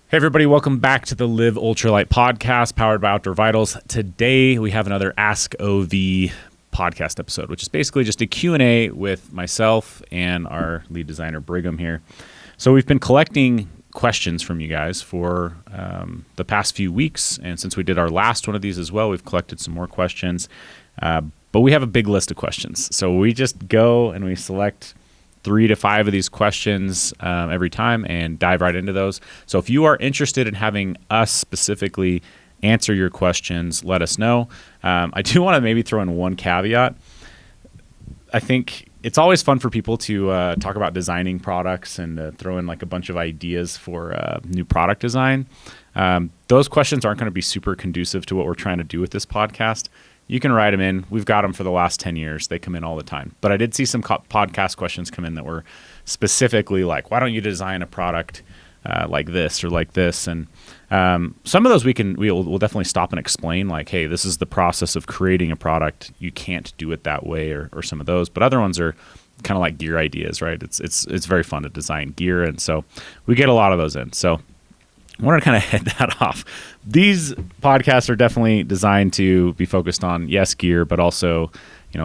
Hey everybody, welcome back to the Live Ultralight Podcast powered by Outdoor Vitals. Today we have another Ask OV podcast episode, which is basically just a Q&A with myself and our lead designer Brigham here. So we've been collecting questions from you guys for the past few weeks, and since we did our last one of these as well, we've collected some more questions, but we have a big list of questions. So we just go and we select 3 to 5 of these questions every time and dive right into those. So if you are interested in having us specifically answer your questions, let us know. I do want to maybe throw in one caveat. I think it's always fun for people to talk about designing products and throw in like a bunch of ideas for new product design. Those questions aren't going to be super conducive to what we're trying to do with this podcast. You can write them in. We've got them for the last 10 years. They come in all the time. But I did see some podcast questions come in that were specifically like, why don't you design a product like this or like this? And some of those we'll definitely stop and explain like, hey, this is the process of creating a product. You can't do it that way or some of those. But other ones are kind of like gear ideas, right? It's very fun to design gear. And so we get a lot of those in. So I want to kind of head that off. These podcasts are definitely designed to be focused on, yes, gear, but also,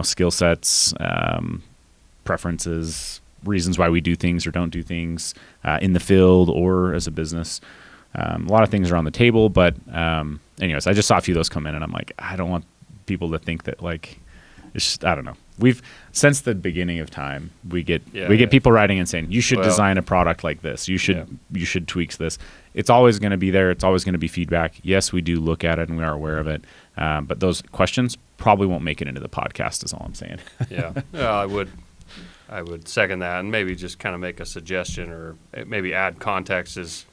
skill sets, preferences, reasons why we do things or don't do things in the field or as a business. A lot of things are on the table, but anyways, I just saw a few of those come in, and I'm like, I don't want people to think that like, it's just, I don't know. We've since the beginning of time, we get people writing and saying you should design a product like this. You should tweak this. It's always going to be there. It's always going to be feedback. Yes, we do look at it and we are aware of it. But those questions probably won't make it into the podcast. Is all I'm saying. Yeah, I would second that, and maybe just kind of make a suggestion or maybe add context. Is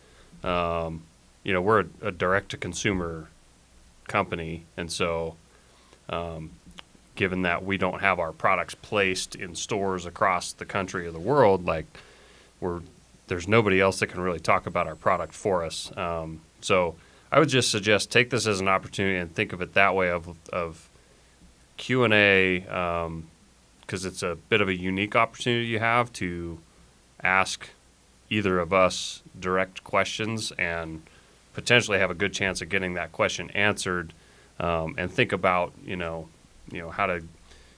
we're a direct to consumer company, and so. Given that we don't have our products placed in stores across the country or the world, there's nobody else that can really talk about our product for us. So I would just suggest take this as an opportunity and think of it that way of Q&A, because it's a bit of a unique opportunity you have to ask either of us direct questions and potentially have a good chance of getting that question answered, and think about, how to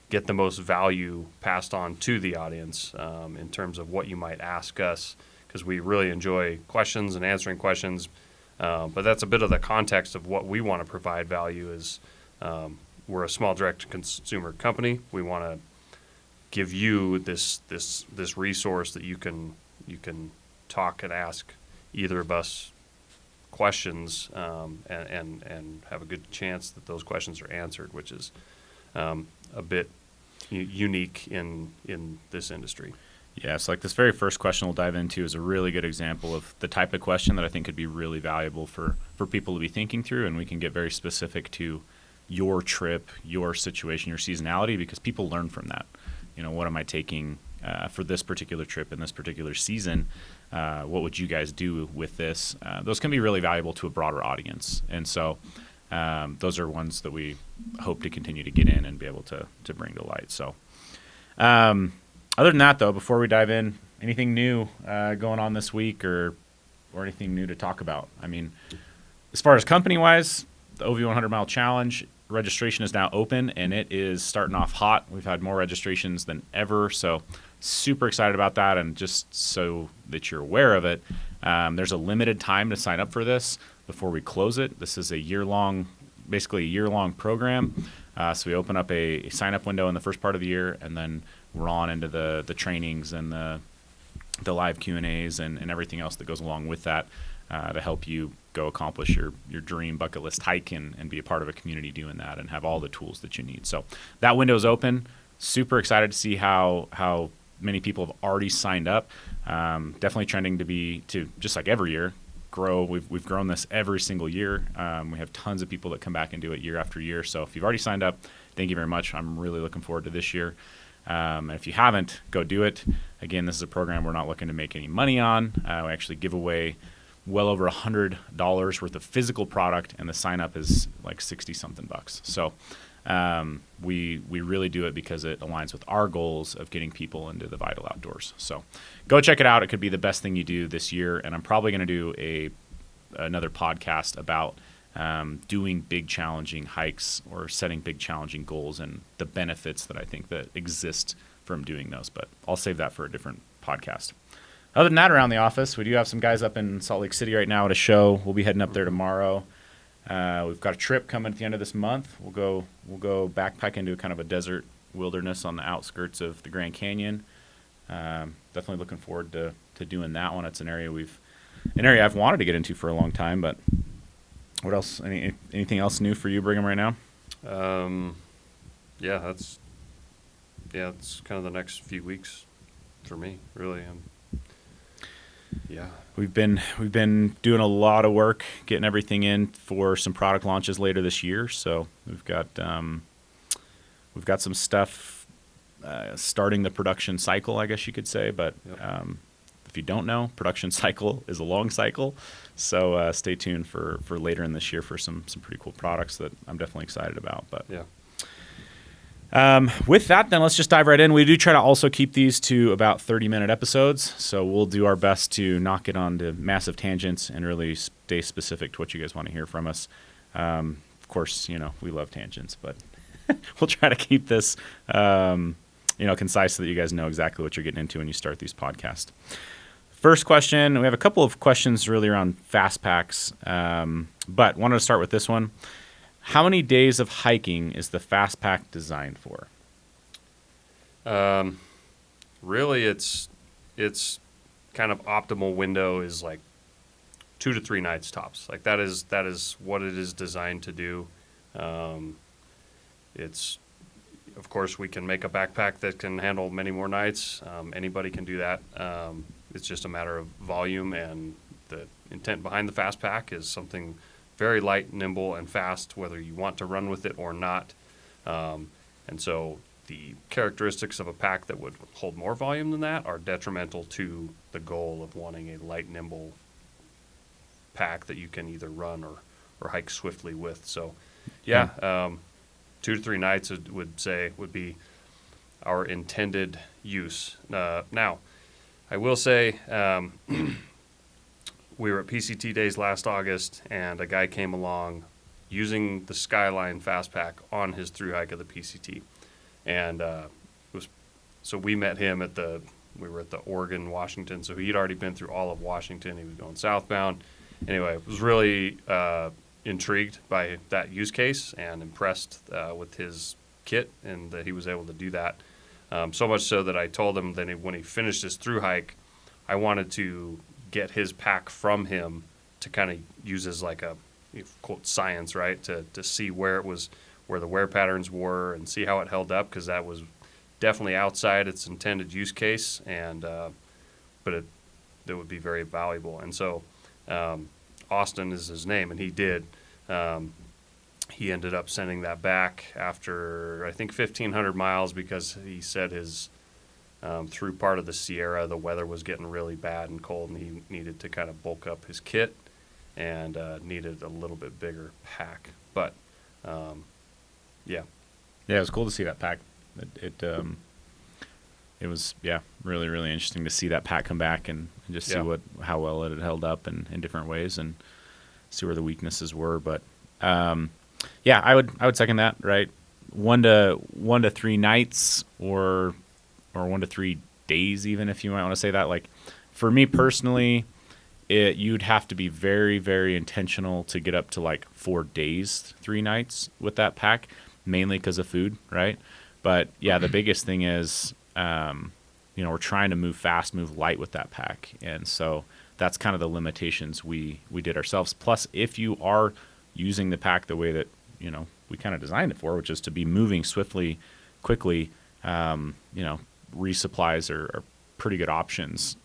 get the most value passed on to the audience in terms of what you might ask us, because we really enjoy questions and answering questions. But that's a bit of the context of what we want to provide value is we're a small direct-to-consumer company. We want to give you this resource that you can talk and ask either of us questions and have a good chance that those questions are answered, which is a bit unique in this industry. Yeah, so like this very first question we'll dive into is a really good example of the type of question that I think could be really valuable for people to be thinking through, and we can get very specific to your trip, your situation, your seasonality, because people learn from that. What am I taking for this particular trip in this particular season? What would you guys do with this? Those can be really valuable to a broader audience, and so those are ones that we hope to continue to get in and be able to bring to light. So other than that, though, before we dive in, anything new going on this week or anything new to talk about? I mean, as far as company-wise, the OV 100 Mile Challenge registration is now open, and it is starting off hot. We've had more registrations than ever, so super excited about that. And just so that you're aware of it, there's a limited time to sign up for this before we close it. This is basically a year-long program. So we open up a sign-up window in the first part of the year, and then we're on into the trainings and the live Q&As and everything else that goes along with that to help you go accomplish your dream bucket list hike and be a part of a community doing that and have all the tools that you need. So that window is open. Super excited to see how many people have already signed up. Definitely trending to just like every year, grow. We've grown this every single year. We have tons of people that come back and do it year after year. So if you've already signed up, thank you very much. I'm really looking forward to this year. And if you haven't, go do it. Again, this is a program we're not looking to make any money on. We actually give away well over $100 worth of physical product, and the sign up is like 60 something bucks. So we really do it because it aligns with our goals of getting people into the vital outdoors. So go check it out. It could be the best thing you do this year, and I'm probably going to do another podcast about doing big challenging hikes or setting big challenging goals and the benefits that I think that exist from doing those. But I'll save that for a different podcast. Other than that, around the office, we do have some guys up in Salt Lake City right now at a show. We'll be heading up there tomorrow. We've got a trip coming at the end of this month. We'll go backpack into kind of a desert wilderness on the outskirts of the Grand Canyon. Definitely looking forward to doing that one. It's an area I've wanted to get into for a long time. But what else? Anything else new for you, Brigham, right now? It's kind of the next few weeks for me, really. We've been doing a lot of work getting everything in for some product launches later this year. So we've got some stuff starting the production cycle, I guess you could say. But if you don't know, production cycle is a long cycle. So stay tuned for later in this year for some pretty cool products that I'm definitely excited about. But with that, then let's just dive right in. We do try to also keep these to about 30-minute episodes, so we'll do our best to not get onto massive tangents and really stay specific to what you guys want to hear from us. Of course, we love tangents, but we'll try to keep this, concise so that you guys know exactly what you're getting into when you start these podcasts. First question, we have a couple of questions really around Fastpacks, but wanted to start with this one. How many days of hiking is the Fastpack designed for? Really, it's kind of optimal window is like 2 to 3 nights tops. Like that is what it is designed to do. It's, of course, we can make a backpack that can handle many more nights. Anybody can do that. It's just a matter of volume, and the intent behind the Fastpack is something very light, nimble, and fast, whether you want to run with it or not. And so the characteristics of a pack that would hold more volume than that are detrimental to the goal of wanting a light, nimble pack that you can either run or hike swiftly with. So, 2 to 3 nights would be our intended use. Now, I will say we were at PCT Days last August, and a guy came along using the Skyline Fastpack on his thru hike of the PCT. And so we met him we were at the Oregon, Washington. So he'd already been through all of Washington. He was going southbound. Anyway, was really intrigued by that use case and impressed with his kit and that he was able to do that. So much so that I told him that when he finished his thru hike, I wanted to get his pack from him to kind of use as like a quote science, right? To see where the wear patterns were and see how it held up, because that was definitely outside its intended use case, and but it would be very valuable. And so Austin is his name, and he did. He ended up sending that back after I think 1,500 miles, because he said his through part of the Sierra, the weather was getting really bad and cold, and he needed to kind of bulk up his kit and needed a little bit bigger pack. But, Yeah, it was cool to see that pack. It was, really, really interesting to see that pack come back and just see how well it had held up in different ways and see where the weaknesses were. But, I would second that, right? 1 to 3 nights or 1 to 3 days, even, if you might want to say that. Like, for me personally, you'd have to be very, very intentional to get up to like 4 days, 3 nights with that pack, mainly because of food, right? But the biggest thing is, we're trying to move fast, move light with that pack, and so that's kind of the limitations we did ourselves. Plus, if you are using the pack the way that we kind of designed it for, which is to be moving swiftly, quickly, resupplies are pretty good options,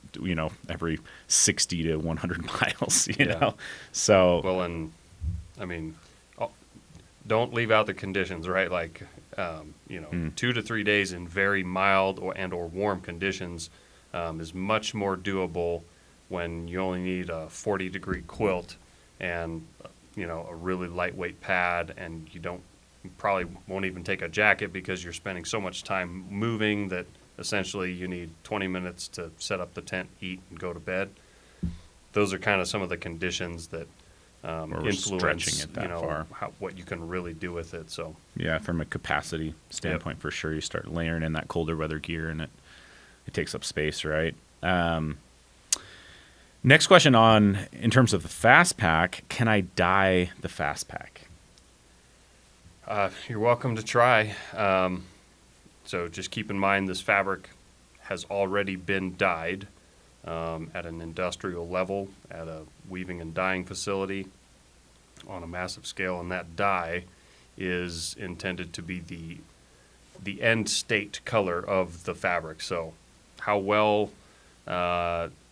every 60 to 100 miles, know. So, well, and I mean, don't leave out the conditions, right? Like, 2 to 3 days in very mild or warm conditions is much more doable when you only need a 40-degree quilt and, a really lightweight pad, and you probably won't even take a jacket because you're spending so much time moving that essentially you need 20 minutes to set up the tent, eat, and go to bed. those are kind of some of the conditions that influence stretching it that far. What you can really do with it. So yeah, from a capacity standpoint, for sure, you start layering in that colder weather gear, and it takes up space, right? Next question in terms of the Fastpack, can I dye the Fastpack? You're welcome to try. So just keep in mind this fabric has already been dyed at an industrial level, at a weaving and dyeing facility on a massive scale, and that dye is intended to be the end state color of the fabric. So how well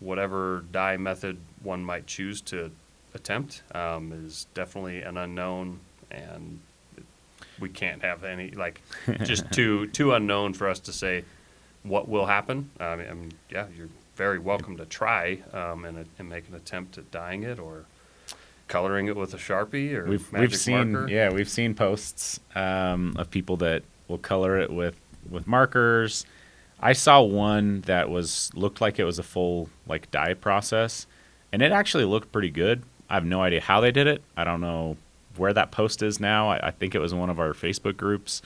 whatever dye method one might choose to attempt is definitely an unknown, and we can't have any, just too unknown for us to say what will happen. I mean, yeah, you're very welcome to try and make an attempt at dyeing it or coloring it with a Sharpie or magic marker. Yeah, we've seen posts of people that will color it with markers. I saw one that looked like it was a full dye process, and it actually looked pretty good. I have no idea how they did it. I don't know where that post is now. I think it was in one of our Facebook groups.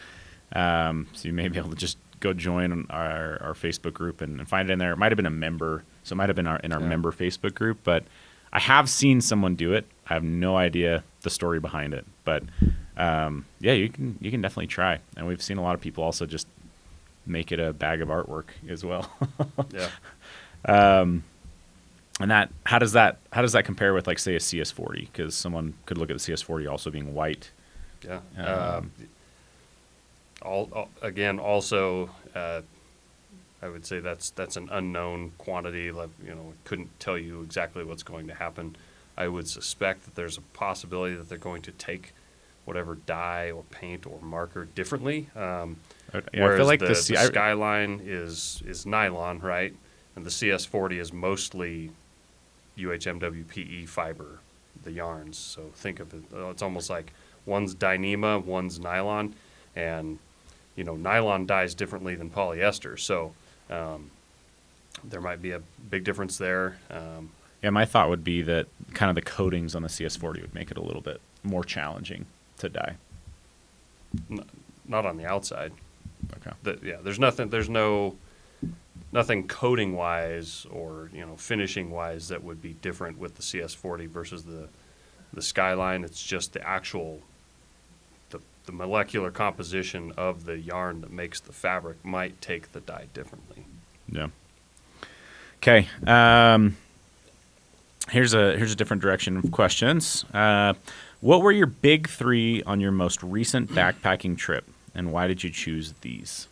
So you may be able to just go join our Facebook group and find it in there. It might have been a member, so it might have been in our member Facebook group. But I have seen someone do it. I have no idea the story behind it. But yeah, you can definitely try. And we've seen a lot of people also just make it a bag of artwork as well. Yeah. And how does that compare with say a CS40? Because someone could look at the CS40 also being white. Yeah. Also, I would say that's an unknown quantity. Couldn't tell you exactly what's going to happen. I would suspect that there's a possibility that they're going to take whatever dye or paint or marker differently. Whereas I feel like the Skyline is nylon, right? And the CS40 is mostly UHMWPE fiber, the yarns. So think of it, it's almost like one's Dyneema, one's nylon, and nylon dyes differently than polyester. So there might be a big difference there. Yeah, my thought would be that kind of the coatings on the CS40 would make it a little bit more challenging to dye. Not on the outside. Okay. There's nothing coating wise or finishing wise that would be different with the CS40 versus the Skyline. It's just the actual the molecular composition of the yarn that makes the fabric might take the dye differently. Yeah. Okay. Here's a different direction of questions. What were your big three on your most recent backpacking trip, and why did you choose these?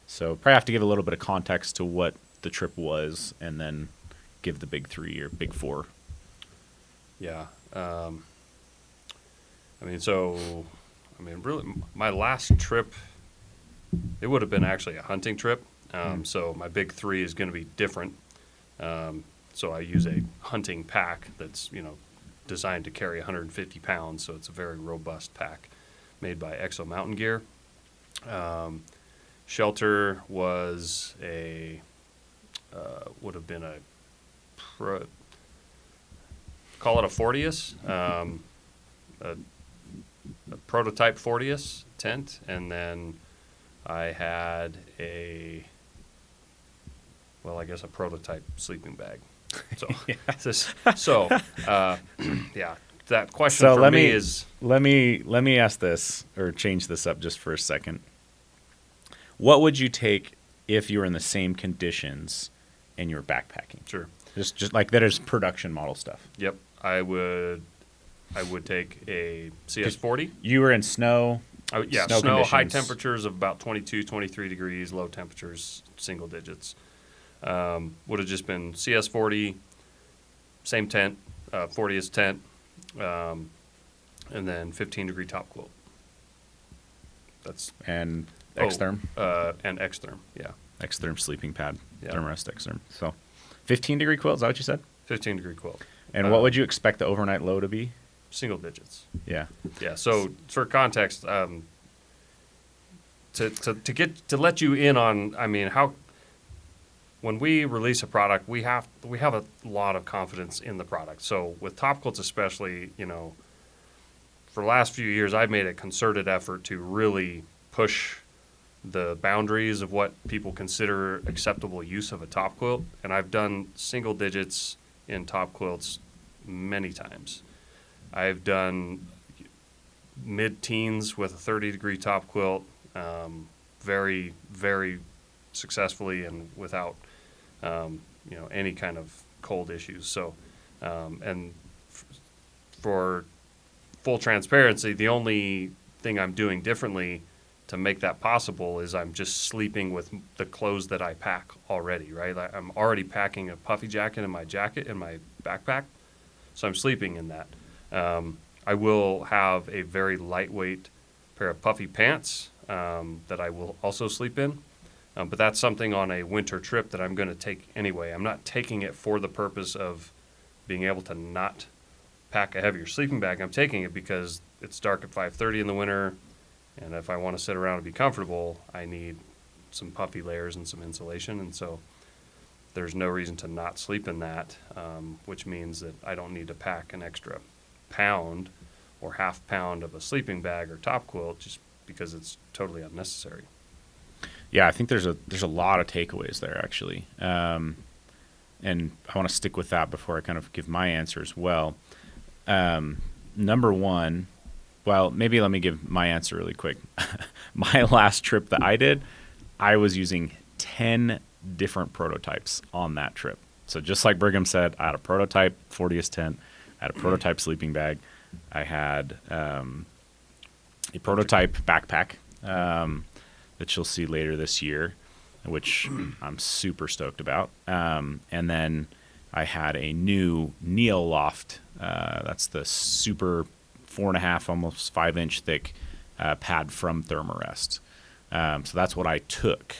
So probably have to give a little bit of context to what the trip was, and then give the big three or big four. Yeah. Really, my last trip, it would have been actually a hunting trip. So my big three is going to be different. So I use a hunting pack that's, designed to carry 150 pounds. So it's a very robust pack made by Exo Mountain Gear. Shelter was would have been call it a Fortius, a prototype Fortius tent, and then I had a prototype sleeping bag. So, yeah, that question so for me is. Let me ask this, or change this up just for a second. What would you take if you were in the same conditions and you were backpacking? Sure. Just like that is production model stuff. Yep. I would take a CS40. You were in snow. Snow, high temperatures of about 22, 23 degrees, low temperatures, single digits. Would have just been CS40, same tent, 40's tent, and then 15-degree top quilt. And Xtherm? And Xtherm, yeah. Xtherm sleeping pad, yeah. Thermarest Xtherm. So 15-degree quilt, is that what you said? 15-degree quilt. And what would you expect the overnight low to be? Single digits. Yeah. Yeah. So for context, to let you in on, when we release a product, we have a lot of confidence in the product. So with top quilts especially, for the last few years, I've made a concerted effort to really push the boundaries of what people consider acceptable use of a top quilt. And I've done single digits in top quilts many times. I've done mid-teens with a 30-degree top quilt very, very successfully and without any kind of cold issues. So, for full transparency, the only thing I'm doing differently to make that possible is I'm just sleeping with the clothes that I pack already, right? I'm already packing a puffy jacket in my backpack, so I'm sleeping in that. I will have a very lightweight pair of puffy pants that I will also sleep in. But that's something on a winter trip that I'm going to take anyway. I'm not taking it for the purpose of being able to not pack a heavier sleeping bag. I'm taking it because it's dark at 5:30 in the winter, and if I want to sit around and be comfortable, I need some puffy layers and some insulation. And so there's no reason to not sleep in that, which means that I don't need to pack an extra pound or half pound of a sleeping bag or top quilt just because it's totally unnecessary. Yeah, I think there's a lot of takeaways there, actually. And I want to stick with that before I kind of give my answer as well. Number one, well, maybe let me give my answer really quick. My last trip that I did, I was using 10 different prototypes on that trip. So just like Brigham said, I had a prototype 40th tent, I had a prototype sleeping bag, I had a prototype backpack, that you'll see later this year, which I'm super stoked about. And then I had a new Neoloft. That's the super 4.5, almost 5-inch thick pad from Thermarest. So that's what I took.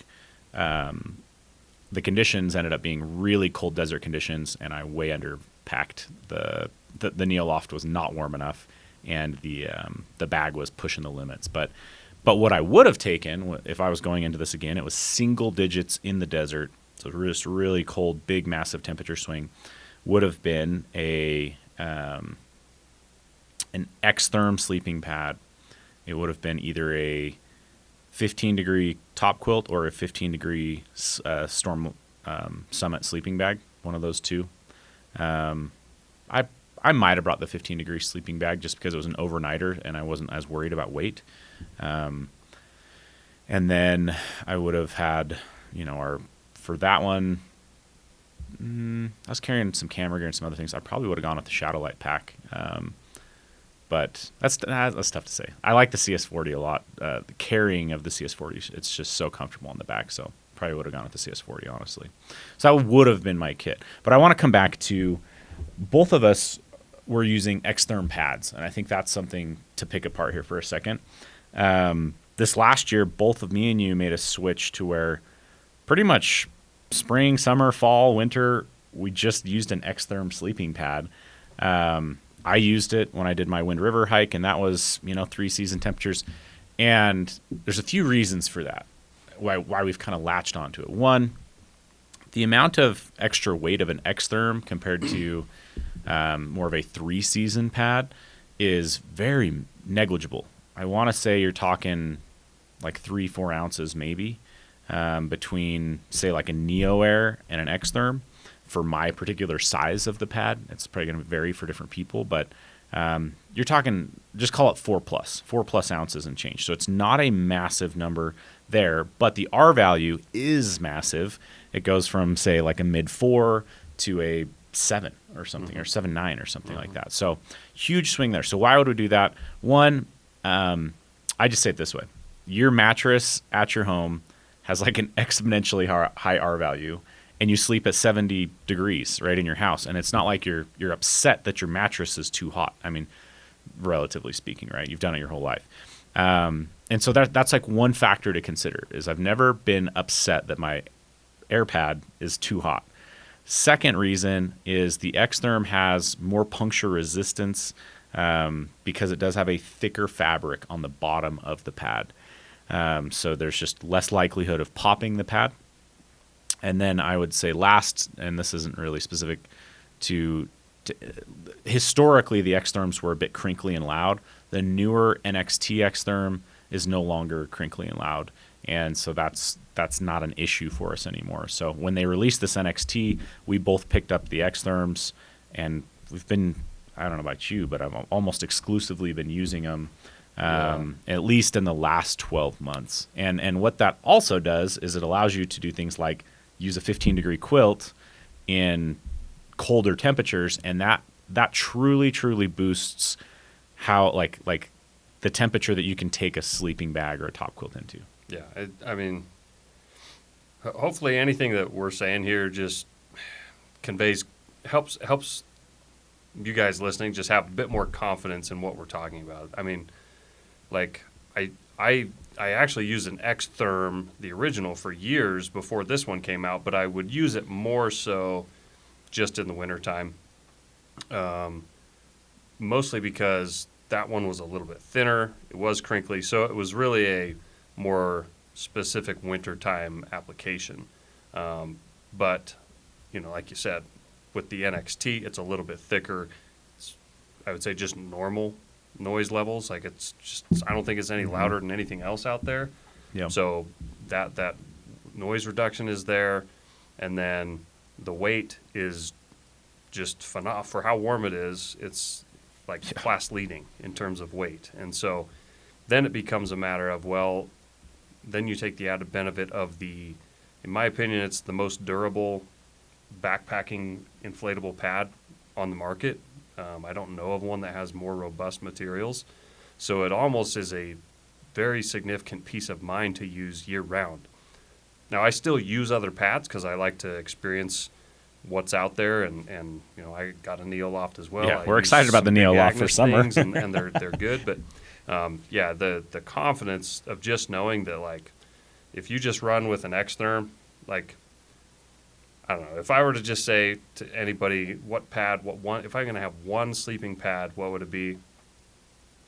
The conditions ended up being really cold desert conditions, and I way underpacked. The Neoloft was not warm enough, and the bag was pushing the limits. But what I would have taken, if I was going into this again, it was single digits in the desert, so just really cold, big, massive temperature swing, would have been an X-Therm sleeping pad. It would have been either a 15-degree top quilt or a 15-degree Storm Summit sleeping bag, one of those two. I might have brought the 15-degree sleeping bag just because it was an overnighter and I wasn't as worried about weight. And then I would have had, for that one, I was carrying some camera gear and some other things. I probably would have gone with the Shadowlight pack. But that's tough to say. I like the CS40 a lot. The carrying of the CS40, it's just so comfortable on the back. So probably would have gone with the CS40, honestly. So that would have been my kit. But I want to come back to both of us were using X-Therm pads, and I think that's something to pick apart here for a second. This last year, both of me and you made a switch to where pretty much spring, summer, fall, winter, we just used an X-Therm sleeping pad. I used it when I did my Wind River hike, and that was, 3 season temperatures. And there's a few reasons for that, why we've kind of latched onto it. One, the amount of extra weight of an X-Therm compared to more of a 3-season pad is very negligible. I want to say you're talking like 3-4 ounces maybe between, say, like a Neo Air and an X-Therm. For my particular size of the pad, it's probably going to vary for different people, but you're talking, just call it 4+ ounces and change. So it's not a massive number there, but the R value is massive. It goes from, say, like a mid-4 to a 7 or something, or 7.9 or something like that. So huge swing there. So why would we do that? One, I just say it this way. Your mattress at your home has like an exponentially high R value, and you sleep at 70 degrees right in your house, and it's not like you're upset that your mattress is too hot. I mean, relatively speaking, right? You've done it your whole life. And so that's like one factor to consider, is I've never been upset that my air pad is too hot. Second reason is the X-Therm has more puncture resistance because it does have a thicker fabric on the bottom of the pad. So there's just less likelihood of popping the pad. And then I would say last, and this isn't really specific to historically, the X-Therms were a bit crinkly and loud. The newer NXT X-Therm is no longer crinkly and loud. And so that's not an issue for us anymore. So when they released this NXT, we both picked up the X-Therms, and we've been, I don't know about you, but I've almost exclusively been using them at least in the last 12 months. And what that also does is it allows you to do things like use a 15-degree quilt in colder temperatures, and that truly boosts how like the temperature that you can take a sleeping bag or a top quilt into. Yeah, I mean, hopefully anything that we're saying here just helps you guys listening just have a bit more confidence in what we're talking about. I mean, like I actually used an X-Therm, the original, for years before this one came out, but I would use it more so just in the wintertime, mostly because that one was a little bit thinner. It was crinkly, so it was really a more specific wintertime application. But, like you said, with the NXT, it's a little bit thicker. It's, I would say, just normal noise levels. Like I don't think it's any louder than anything else out there. Yeah. So that noise reduction is there, and then the weight is just phenomenal for how warm it is. It's like class leading in terms of weight, and so then it becomes a matter of, well, then you take the added benefit of in my opinion, it's the most durable backpacking inflatable pad on the market. I don't know of one that has more robust materials. So it almost is a very significant peace of mind to use year-round. Now, I still use other pads because I like to experience what's out there, and I got a Neoloft as well. Yeah, we're excited about the Neoloft for summer. and they're good. But, the confidence of just knowing that, like, if you just run with an X-Therm, like, I don't know. If I were to just say to anybody, if I'm going to have one sleeping pad, what would it be?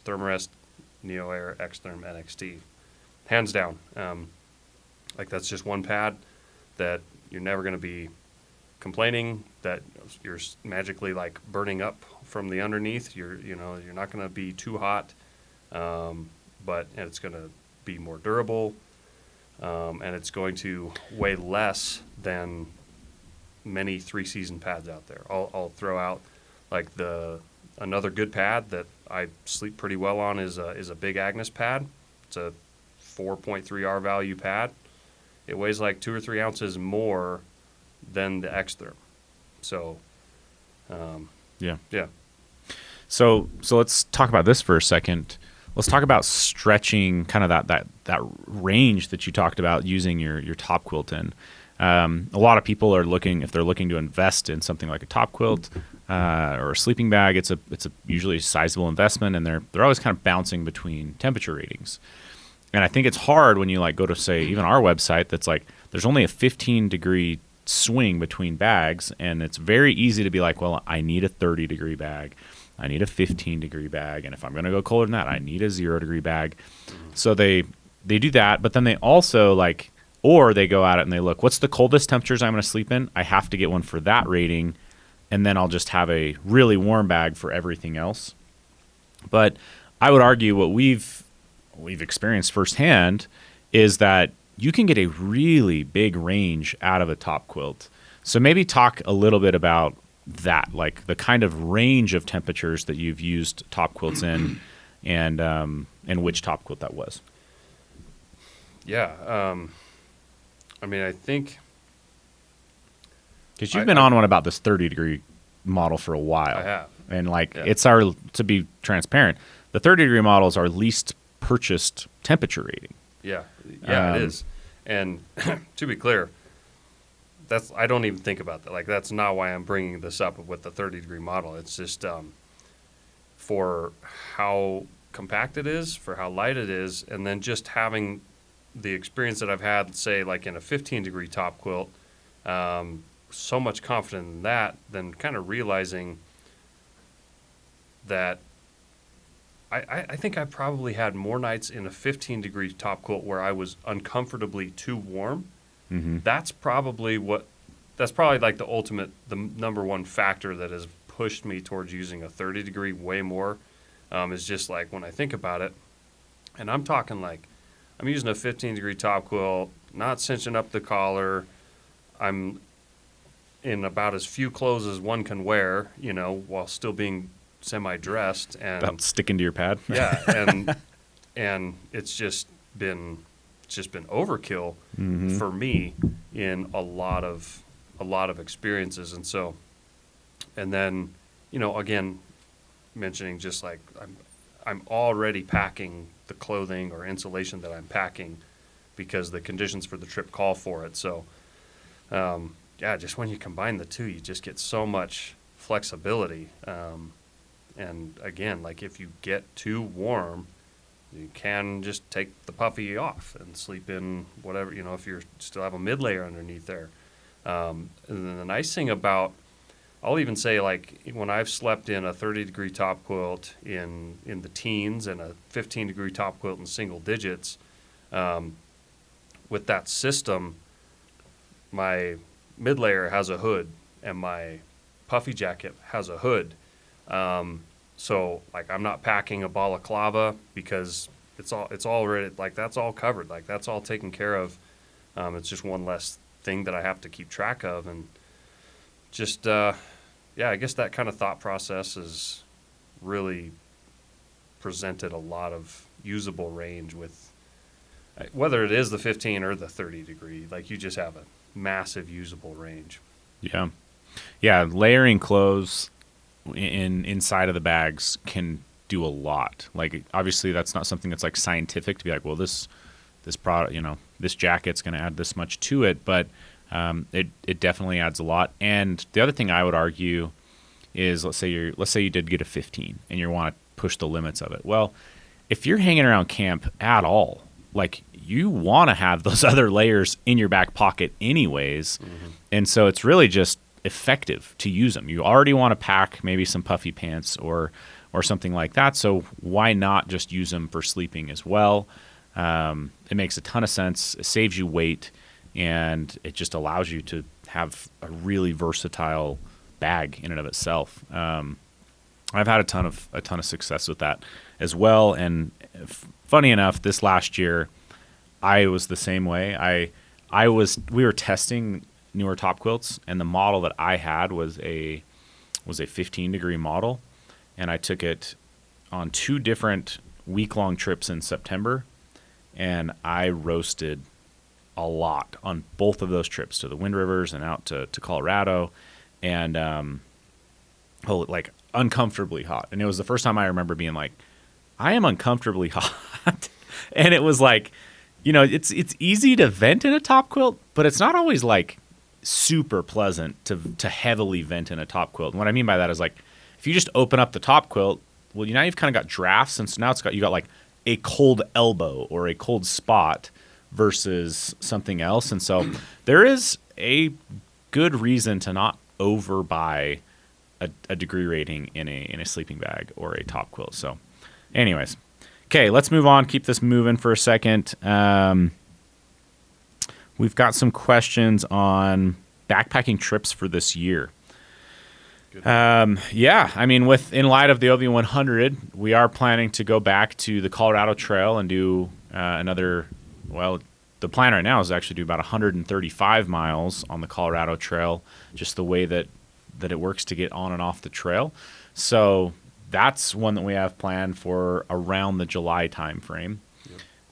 Thermarest Neo Air X-Therm NXT. Hands down. That's just one pad that you're never going to be complaining that you're magically like burning up from the underneath. You're not going to be too hot, but it's going to be more durable, and it's going to weigh less than many 3-season pads out there. I'll throw out like another good pad that I sleep pretty well on is a Big Agnes pad. It's a 4.3 R value pad. It weighs like 2 or 3 ounces more than the X-Therm. So, yeah. So let's talk about this for a second. Let's talk about stretching kind of that range that you talked about using your top quilt in. A lot of people are looking, if they're looking to invest in something like a top quilt or a sleeping bag, it's a usually a sizable investment, and they're always kind of bouncing between temperature ratings. And I think it's hard when you like go to, say, even our website, that's like there's only a 15-degree swing between bags, and it's very easy to be like, well, I need a 30-degree bag, I need a 15-degree bag, and if I'm going to go colder than that, I need a 0-degree bag. So they do that, but then they also like, or they go at it and they look, what's the coldest temperatures I'm going to sleep in? I have to get one for that rating, and then I'll just have a really warm bag for everything else. But I would argue what we've experienced firsthand is that you can get a really big range out of a top quilt. So maybe talk a little bit about that, like the kind of range of temperatures that you've used top quilts in, and which top quilt that was. Yeah. I mean, I think because you've been on one about this 30-degree model for a while. I have. And it's to be transparent, the 30-degree model is our least purchased temperature rating. Yeah, it is. And to be clear, I don't even think about that. Like, that's not why I'm bringing this up with the 30-degree model. It's just for how compact it is, for how light it is, and then just having the experience that I've had, say, like in a 15-degree top quilt, so much confident in that, then kind of realizing that I think I probably had more nights in a 15-degree top quilt where I was uncomfortably too warm That's probably like the number one factor that has pushed me towards using a 30 degree way more. Is just like when I think about it, and I'm talking like I'm using a 15 degree top quilt, not cinching up the collar. I'm in about as few clothes as one can wear, while still being semi-dressed and about sticking to your pad. Yeah, and it's just been overkill for me in a lot of experiences. And so, and then, again, mentioning just like I'm already packing the clothing or insulation that I'm packing because the conditions for the trip call for it. So, just when you combine the two, you just get so much flexibility. And again, like if you get too warm, you can just take the puffy off and sleep in whatever, if you still have a mid layer underneath there. And then the nice thing about, I'll even say like when I've slept in a 30 degree top quilt in the teens and a 15 degree top quilt in single digits, with that system, my mid layer has a hood and my puffy jacket has a hood. So like I'm not packing a balaclava because it's already like that's all covered, like that's all taken care of. It's just one less thing that I have to keep track of, and just I guess that kind of thought process has really presented a lot of usable range with whether it is the 15 or the 30 degree. Like you just have a massive usable range. Yeah, layering clothes inside of the bags can do a lot. Like obviously that's not something that's like scientific to be like, well, this product, this jacket's going to add this much to it, but it definitely adds a lot. And the other thing I would argue is let's say you did get a 15 and you want to push the limits of it. Well, if you're hanging around camp at all, like you want to have those other layers in your back pocket anyways. And so it's really just effective to use them. You already want to pack maybe some puffy pants or something like that. So why not just use them for sleeping as well? It makes a ton of sense. It saves you weight, and it just allows you to have a really versatile bag in and of itself. I've had a ton of success with that as well. And funny enough, this last year, I was the same way. We were testing newer top quilts, and the model that I had was a 15 degree model, and I took it on 2 different week-long trips in September, and I roasted a lot on both of those trips to the Wind Rivers and out to Colorado, and like uncomfortably hot. And it was the first time I remember being like, I am uncomfortably hot. And it was like, it's easy to vent in a top quilt, but it's not always like super pleasant to heavily vent in a top quilt. And what I mean by that is like, if you just open up the top quilt, well, now you've kind of got drafts, and so now you got like a cold elbow or a cold spot versus something else. And so there is a good reason to not overbuy a degree rating in a sleeping bag or a top quilt. So anyways, okay, let's move on. Keep this moving for a second. We've got some questions on backpacking trips for this year. I mean, in light of the OV100, we are planning to go back to the Colorado Trail and do another. Well, the plan right now is to actually do about 135 miles on the Colorado Trail, just the way that it works to get on and off the trail. So that's one that we have planned for around the July timeframe.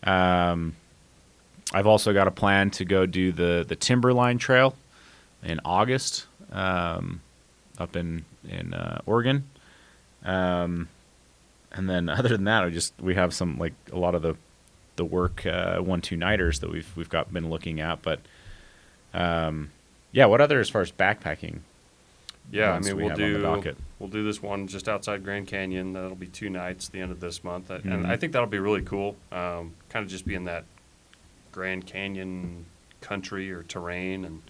Yep. I've also got a plan to go do the Timberline Trail in August. Up in Oregon, and then other than that, we have some like a lot of the work 1-2 nighters that we've been looking at. But what other as far as backpacking? Yeah, I mean we'll do this one just outside Grand Canyon. That'll be 2 nights at the end of this month, and I think that'll be really cool. Kind of just be in that Grand Canyon country or terrain, and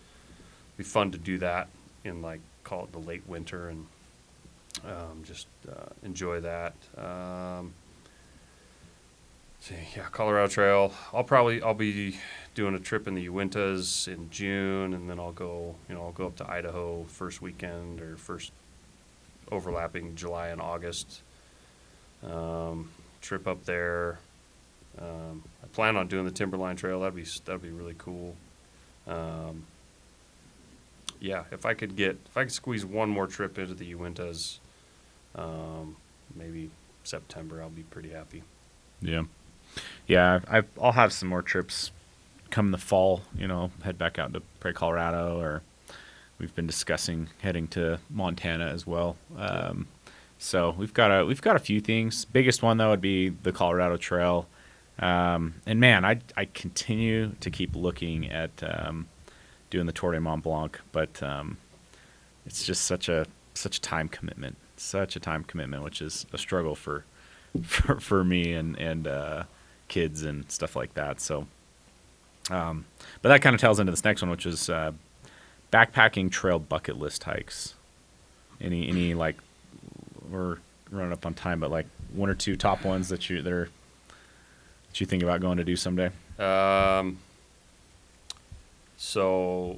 be fun to do that in like. Call it the late winter, and just enjoy that. See, yeah, Colorado Trail. I'll be doing a trip in the Uintas in June, and then I'll go up to Idaho first weekend or first overlapping July and August. Trip up there. I plan on doing the Timberline Trail. That'd be really cool. Yeah, if I could squeeze one more trip into the Uintas, maybe September, I'll be pretty happy. Yeah. Yeah, I'll have some more trips come the fall, head back out to Prairie, Colorado, or we've been discussing heading to Montana as well. So we've got a few things. Biggest one though would be the Colorado Trail. And man, I continue to keep looking at doing the Tour de Mont Blanc, but it's just such a time commitment, which is a struggle for me and kids and stuff like that. So, but that kind of tails into this next one, which is backpacking trail bucket list hikes. Any like, we're running up on time, but like one or two top ones that you think about going to do someday? So,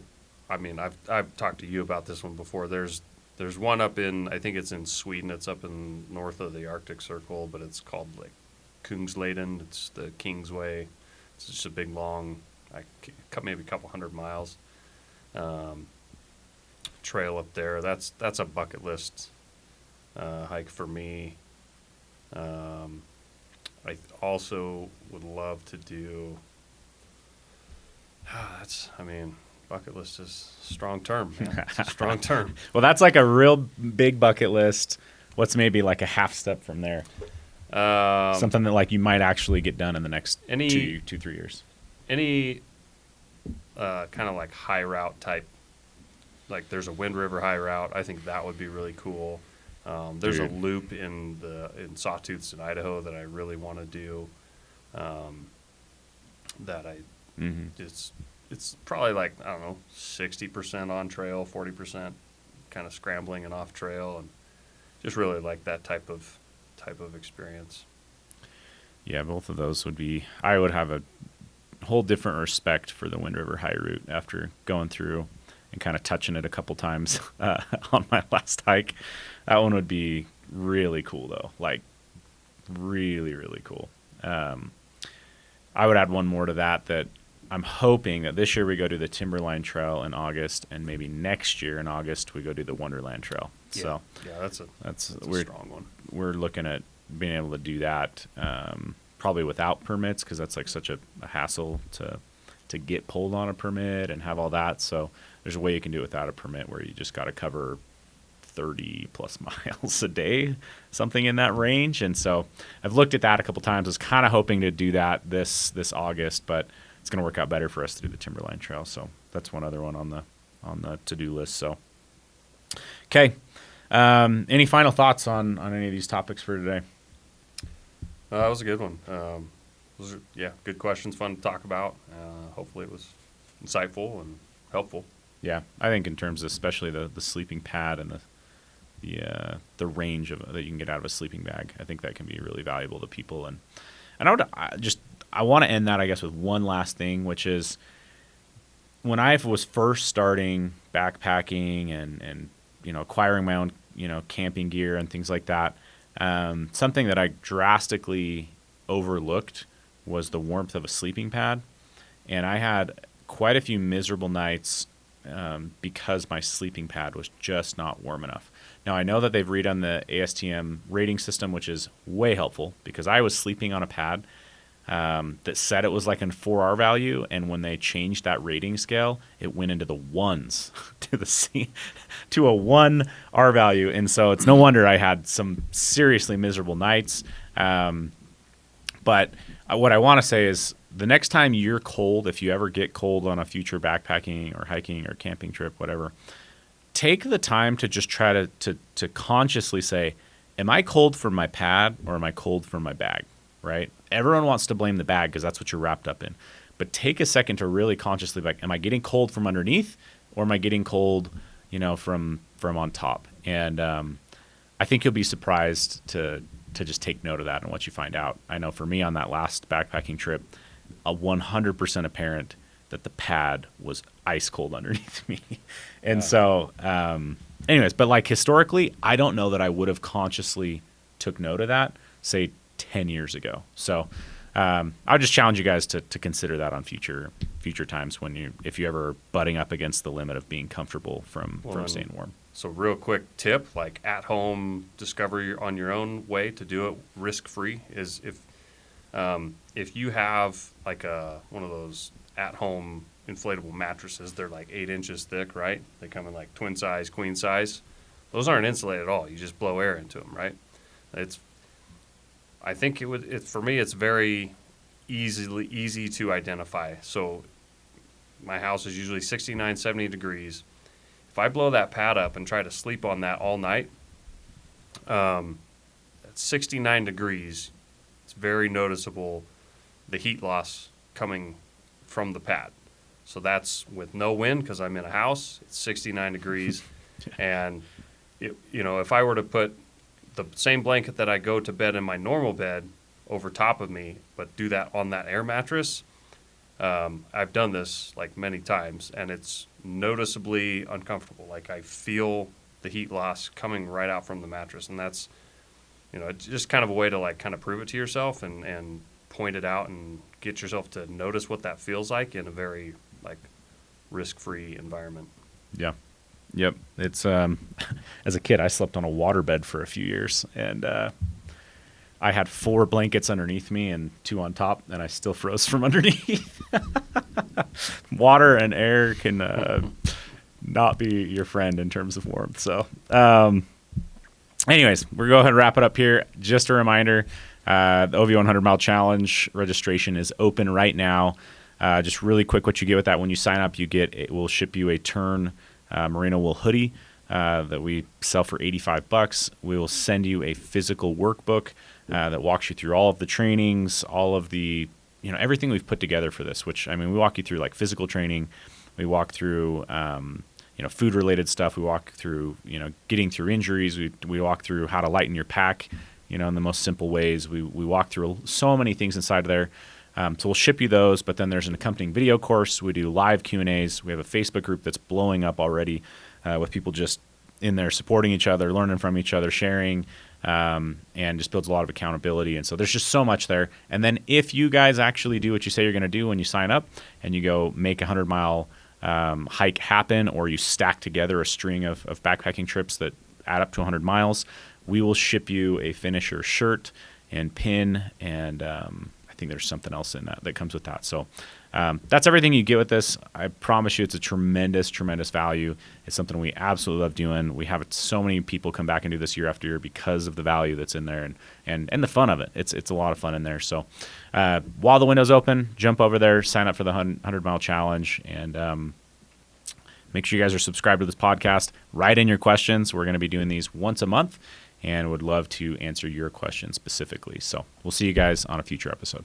I mean, I've talked to you about this one before. There's one up in, I think it's in Sweden. It's up in north of the Arctic Circle, but it's called like Kungsleden. It's the King's Way. It's just a big, long, maybe a couple 100 miles trail up there. That's a bucket list hike for me. I also would love to do. Bucket list is a strong term, man. It's a strong term. Well, that's like a real big bucket list. What's maybe like a half step from there? Something that like you might actually get done in the next 2-3 years. Any kind of like high route type, like there's a Wind River high route. I think that would be really cool. There's a loop in Sawtooths in Idaho that I really want to do. It's probably like, I don't know, 60% on trail, 40% kind of scrambling and off trail, and just really like that type of experience. Yeah, both of those would be. I would have a whole different respect for the Wind River high route after going through and kind of touching it a couple times on my last hike. That one would be really cool, though. Like, really, really cool. I would add one more to that I'm hoping that this year we go do the Timberline Trail in August, and maybe next year in August we go do the Wonderland Trail. Yeah. So that's a strong one. We're looking at being able to do that probably without permits, because that's like such a hassle to get pulled on a permit and have all that. So there's a way you can do it without a permit, where you just got to cover 30 plus miles a day, something in that range. And so I've looked at that a couple times. I was kind of hoping to do that this August, but it's going to work out better for us to do the Timberline Trail. So that's one other one on the to-do list. So, okay. Any final thoughts on any of these topics for today? That was a good one. Good questions, fun to talk about. Hopefully it was insightful and helpful. Yeah, I think in terms of especially the sleeping pad and the range that you can get out of a sleeping bag, I think that can be really valuable to people. And I want to end that, I guess, with one last thing, which is when I was first starting backpacking and acquiring my own camping gear and things like that, something that I drastically overlooked was the warmth of a sleeping pad. And I had quite a few miserable nights because my sleeping pad was just not warm enough. Now, I know that they've redone the ASTM rating system, which is way helpful, because I was sleeping on a pad that said it was like a 4R value, and when they changed that rating scale, it went into the ones to a 1R value, and so it's no wonder I had some seriously miserable nights. But what I want to say is, the next time you're cold, if you ever get cold on a future backpacking or hiking or camping trip, whatever, take the time to just try to consciously say, am I cold from my pad or am I cold from my bag, right? Everyone wants to blame the bag because that's what you're wrapped up in. But take a second to really consciously be like, am I getting cold from underneath or am I getting cold, from on top? And I think you'll be surprised to to just take note of that and what you find out. I know for me on that last backpacking trip, 100% apparent that the pad was ice cold underneath me. And so, anyways, but like historically, I don't know that I would have consciously took note of that, say 10 years ago. So I would just challenge you guys to consider that on future times if you ever butting up against the limit of being comfortable from staying warm. So real quick tip, like at home, discover on your own way to do it risk free is if you have like one of those at home inflatable mattresses, they're like 8 inches thick, right? They come in like twin size, queen size. Those aren't insulated at all. You just blow air into them, right? I think for me, it's very easy to identify. So my house is usually 69, 70 degrees. If I blow that pad up and try to sleep on that all night, at 69 degrees, it's very noticeable, the heat loss coming from the pad. So that's with no wind because I'm in a house. It's 69 degrees. And, if I were to put the same blanket that I go to bed in my normal bed over top of me, but do that on that air mattress, I've done this like many times, and it's noticeably uncomfortable. Like I feel the heat loss coming right out from the mattress, and that's, it's just kind of a way to like kind of prove it to yourself and point it out and get yourself to notice what that feels like in a very like risk-free environment. Yeah. Yep. It's as a kid, I slept on a waterbed for a few years, and I had 4 blankets underneath me and 2 on top, and I still froze from underneath. Water and air can not be your friend in terms of warmth. So, anyways, we're going to go ahead and wrap it up here. Just a reminder, the OV 100 Mile Challenge registration is open right now. Just really quick, what you get with that when you sign up, we'll ship you a Turn merino wool hoodie that we sell for $85. We will send you a physical workbook that walks you through all of the trainings, all of the, everything we've put together for this, which, we walk you through like physical training. We walk through, food related stuff. We walk through, getting through injuries. We walk through how to lighten your pack, in the most simple ways. We walk through so many things inside there. So we'll ship you those, but then there's an accompanying video course. We do live Q&As. We have a Facebook group that's blowing up already with people just in there supporting each other, learning from each other, sharing, and just builds a lot of accountability. And so there's just so much there. And then if you guys actually do what you say you're going to do when you sign up and you go make a 100-mile hike happen, or you stack together a string of backpacking trips that add up to 100 miles, we will ship you a finisher shirt and pin, and I think there's something else in that comes with that. So that's everything you get with this. I promise you it's a tremendous, tremendous value. It's something we absolutely love doing. We have so many people come back and do this year after year because of the value that's in there and the fun of it. It's a lot of fun in there. So while the window's open, jump over there, sign up for the 100-mile challenge, and make sure you guys are subscribed to this podcast. Write in your questions. We're going to be doing these once a month, and would love to answer your questions specifically. So we'll see you guys on a future episode.